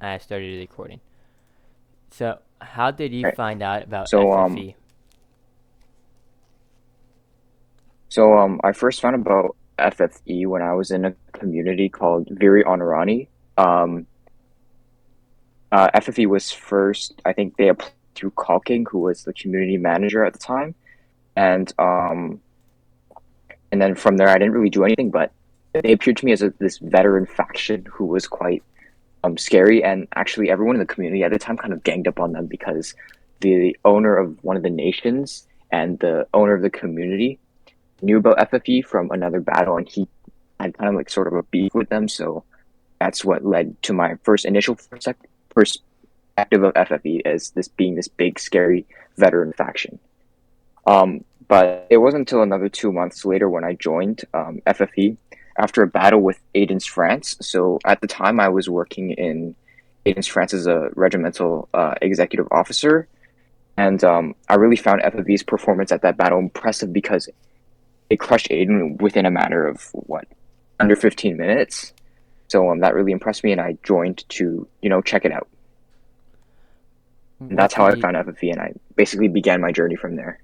I started recording. So, how did you Right. find out about So um FFE? I first found about FFE when I was in a community called Viri Honorani. Um FFE was first, I think they applied through Caulking, who was the community manager at the time. And and then from there I didn't really do anything, but they appeared to me as this veteran faction who was quite scary, and actually everyone in the community at the time kind of ganged up on them because the owner of one of the nations and the owner of the community knew about FFE from another battle, and he had kind of like sort of a beef with them. So that's what led to my first initial perspective of FFE as this being this big, scary veteran faction. But it wasn't until another 2 months later when I joined FFE after a battle with Aiden's France. So at the time, I was working in Aiden's France as a regimental executive officer. And I really found FFE's performance at that battle impressive because it crushed Aiden within a matter of what, under 15 minutes. So that really impressed me, and I joined to check it out. And What that's how did I you found FFE, and I basically began my journey from there.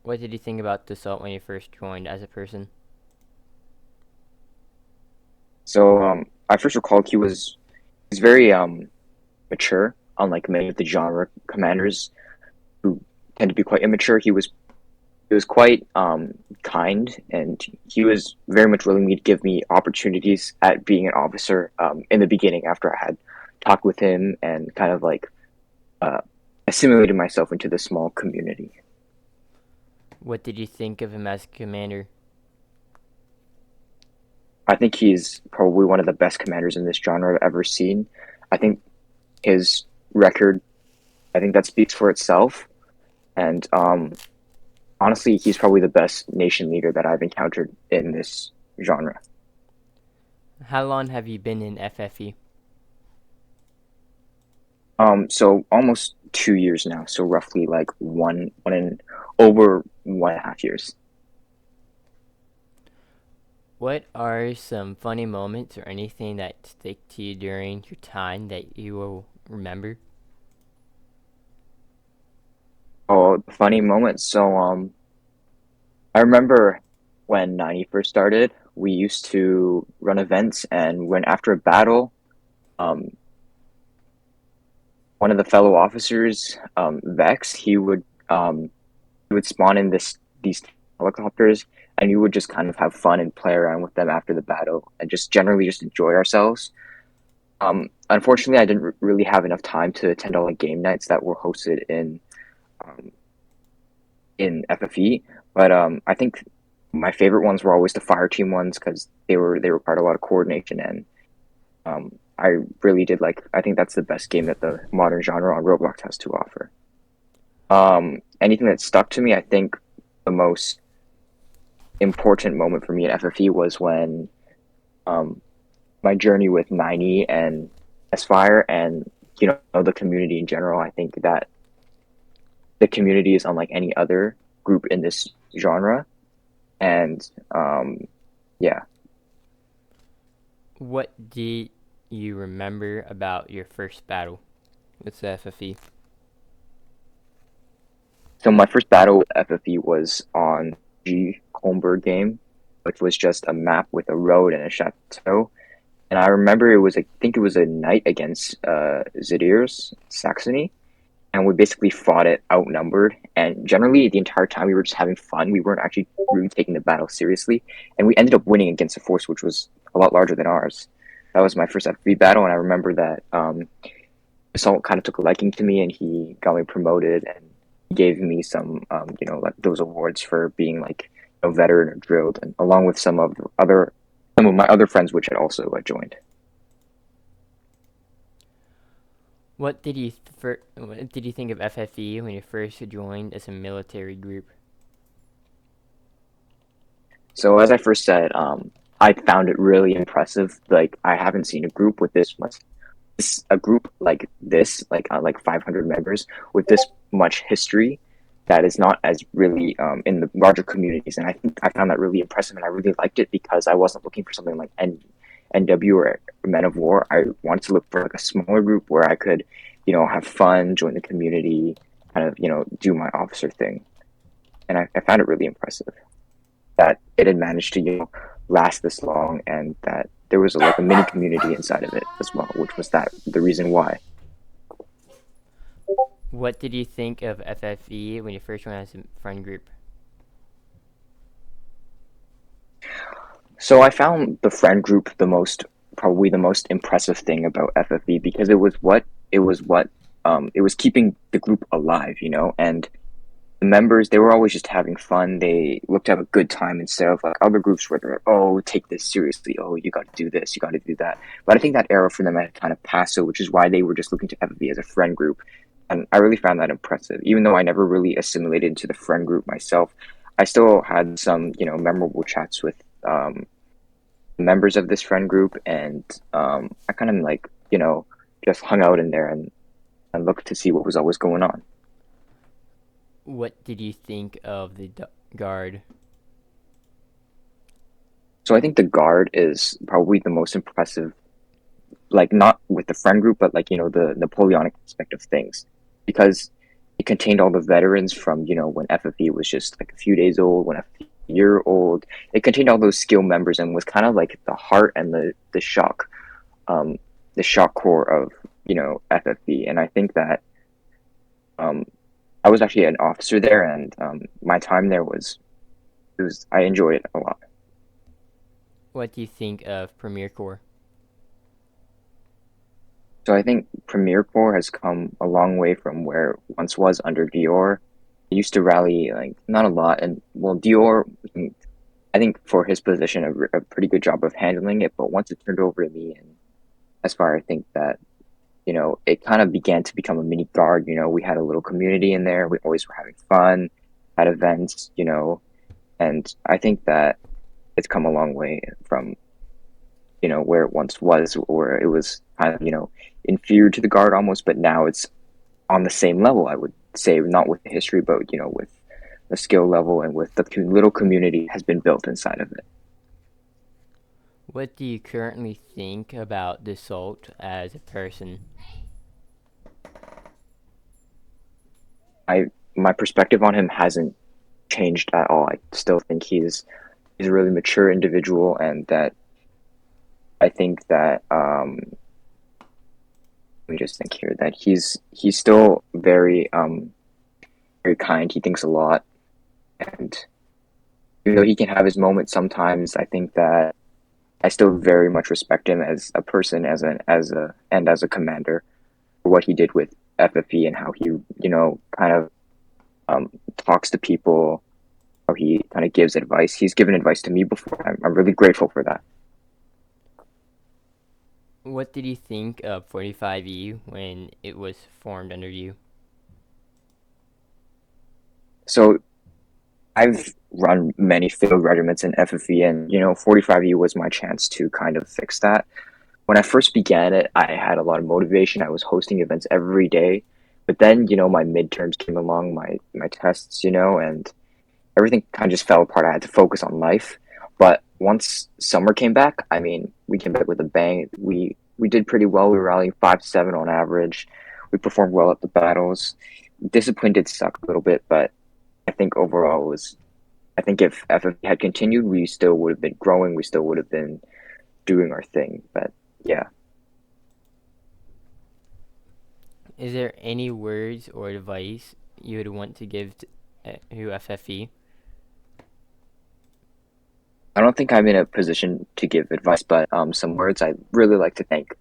What did you think about the salt when you first joined as a person? So I first recalled he's very mature, unlike many of the genre commanders who tend to be quite immature. He was quite kind, and he was very much willing to give me opportunities at being an officer in the beginning after I had talked with him and kind of like uh, assimilated myself into the small community. What did you think of him as commander? I think he's probably one of the best commanders in this genre I've ever seen. I think his record, I think that speaks for itself. And honestly, he's probably the best nation leader that I've encountered in this genre. How long have you been in FFE? So almost 2 years now. So roughly like one and over 1.5 years. What are some funny moments or anything that stick to you during your time that you will remember? Oh, funny moments. So I remember when 90 first started, we used to run events, and when after a battle, um, one of the fellow officers, Vex, he would spawn in these helicopters, and we would just kind of have fun and play around with them after the battle, and just generally just enjoy ourselves. Unfortunately, I didn't really have enough time to attend all the game nights that were hosted um, in FFE, but I think my favorite ones were always the fire team ones because they required a lot of coordination, and I really did like. I think that's the best game that the modern genre on Roblox has to offer. Anything that stuck to me, I think the most important moment for me at FFE was when um, my journey with 90 and Aspire and the community in general. I think that the community is unlike any other group in this genre, and yeah. What do you remember about your first battle with the FFE? So my first battle with FFE was on G Holmberg game, which was just a map with a road and a chateau. And I remember I think it was a night against Zidir's Saxony, and we basically fought it outnumbered. And generally, the entire time we were just having fun. We weren't actually really taking the battle seriously, and we ended up winning against a force which was a lot larger than ours. That was my first FB battle, and I remember that Assault kind of took a liking to me, and he got me promoted, and he gave me some, like those awards for being like a veteran or drilled, and along with some of my other friends, which had also joined. What did you think of FFE when you first joined as a military group? So as I first said, I found it really impressive. Like I haven't seen a group with a group like this, like 500 members with this much history that is not as really in the larger communities. And I think I found that really impressive, and I really liked it because I wasn't looking for something like NW or Men of War, I wanted to look for like a smaller group where I could, have fun, join the community, kind of, do my officer thing. And I found it really impressive that it had managed to, last this long and that there was like a mini community inside of it as well, which was that the reason why. What did you think of FFE when you first went as a friend group? So I found the friend group probably the most impressive thing about FFB because it was keeping the group alive, and the members, they were always just having fun. They looked to have a good time instead of like other groups where they're like, oh, take this seriously. Oh, you got to do this, you got to do that. But I think that era for them had kind of passed, so which is why they were just looking to FFB as a friend group. And I really found that impressive. Even though I never really assimilated into the friend group myself, I still had some, memorable chats with members of this friend group, and I kind of like just hung out in there and looked to see what was always going on. What did you think of the guard? So I think the guard is probably the most impressive, like not with the friend group, but like the Napoleonic aspect of things, because it contained all the veterans from when FFE was just like a few days old, when a year old. It contained all those skill members and was kind of like the heart and um, the shock core of FFB. And I think that um, I was actually an officer there, and my time there was it was I enjoyed it a lot. What do you think of Premier Corps? So I think Premier Corps has come a long way from where it once was under Dior. It used to rally like not a lot, and well, Dior, I think for his position, a pretty good job of handling it. But once it turned over to me, and as far I think that it kind of began to become a mini guard. We had a little community in there. We always were having fun at events, and I think that it's come a long way from, where it once was, where it was kind of, inferior to the guard almost, but now it's on the same level, I would say, not with the history, but, with the skill level and with the little community has been built inside of it. What do you currently think about Dassault as a person? I My perspective on him hasn't changed at all. I still think he's a really mature individual, and that I think that let me just think here that he's still very kind. He thinks a lot, and even though he can have his moments sometimes, I think that I still very much respect him as a person, as a commander for what he did with FFE and how he kind of talks to people, how he kind of gives advice. He's given advice to me before. I'm really grateful for that. What did you think of 45E when it was formed under you? So I've run many field regiments in FFE, and 45U was my chance to kind of fix that. When I first began it, I had a lot of motivation. I was hosting events every day, but then my midterms came along, my tests, and everything kind of just fell apart. I had to focus on life. But once summer came back, I mean, we came back with a bang. We did pretty well. We were rallying 5 to 7 on average. We performed well at the battles. Discipline did suck a little bit, but I think overall it was. I think if FF had continued, we still would have been growing. We still would have been doing our thing. But yeah, Is there any words or advice you would want to give to FFE? I don't think I'm in a position to give advice, but some words. I'd really like to thank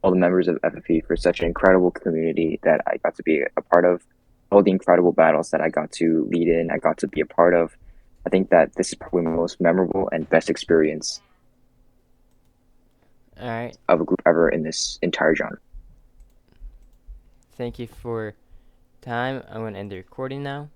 all the members of FFE for such an incredible community that I got to be a part of, all the incredible battles that I got to lead in, I got to be a part of. I think that this is probably my most memorable and best experience All right. of a group ever in this entire genre. Thank you for time. I'm going to end the recording now.